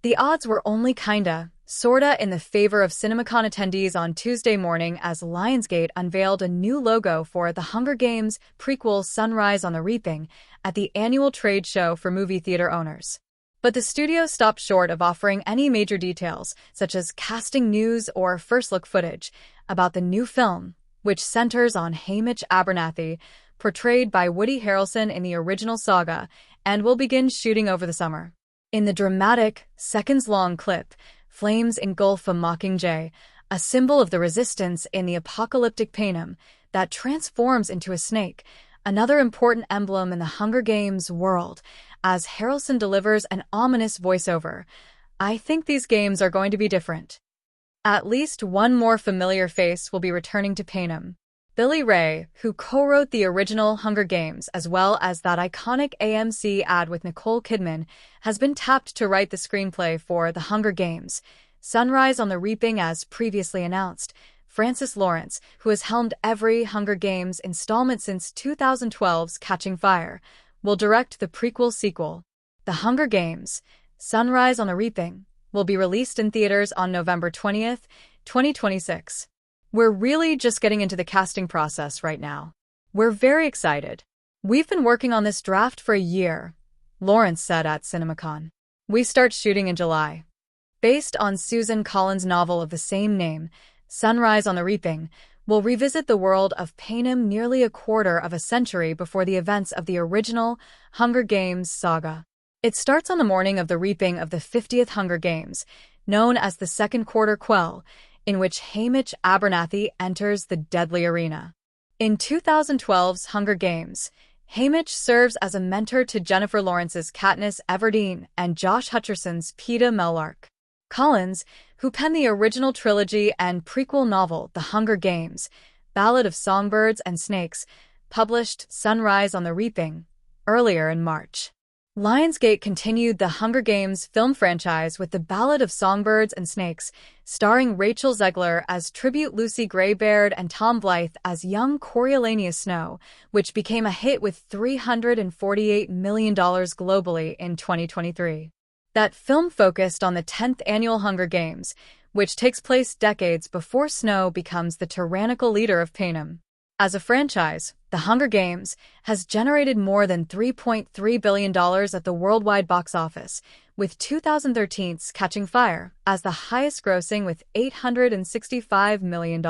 The odds were only sorta in the favor of CinemaCon attendees on Tuesday morning as Lionsgate unveiled a new logo for The Hunger Games prequel Sunrise on the Reaping at the annual trade show for movie theater owners. But the studio stopped short of offering any major details, such as casting news or first-look footage, about the new film, which centers on Haymitch Abernathy, portrayed by Woody Harrelson in the original saga, and will begin shooting over the summer. In the dramatic, seconds-long clip, flames engulf a mockingjay, a symbol of the resistance in the apocalyptic Panem that transforms into a snake, another important emblem in the Hunger Games world, as Harrelson delivers an ominous voiceover. I think these games are going to be different. At least one more familiar face will be returning to Panem. Billy Ray, who co-wrote the original Hunger Games as well as that iconic AMC ad with Nicole Kidman, has been tapped to write the screenplay for The Hunger Games Sunrise on the Reaping as previously announced. Francis Lawrence, who has helmed every Hunger Games installment since 2012's Catching Fire, will direct the prequel sequel. The Hunger Games Sunrise on the Reaping will be released in theaters on November 20th, 2026. We're really just getting into the casting process right now. We're very excited. We've been working on this draft for a year, Lawrence said at CinemaCon. We start shooting in July. Based on Susan Collins' novel of the same name, Sunrise on the Reaping will revisit the world of Panem nearly a quarter of a century before the events of the original Hunger Games saga. It starts on the morning of the reaping of the 50th Hunger Games, known as the Second Quarter Quell, in which Haymitch Abernathy enters the deadly arena. In 2012's Hunger Games, Haymitch serves as a mentor to Jennifer Lawrence's Katniss Everdeen and Josh Hutcherson's Peeta Mellark. Collins, who penned the original trilogy and prequel novel The Hunger Games, Ballad of Songbirds and Snakes, published Sunrise on the Reaping earlier in March. Lionsgate continued the Hunger Games film franchise with The Ballad of Songbirds and Snakes, starring Rachel Zegler as tribute Lucy Greybeard and Tom Blythe as young Coriolanus Snow, which became a hit with $348 million globally in 2023. That film focused on the 10th annual Hunger Games, which takes place decades before Snow becomes the tyrannical leader of Panem. As a franchise, The Hunger Games has generated more than $3.3 billion at the worldwide box office, with 2013's Catching Fire as the highest grossing with $865 million.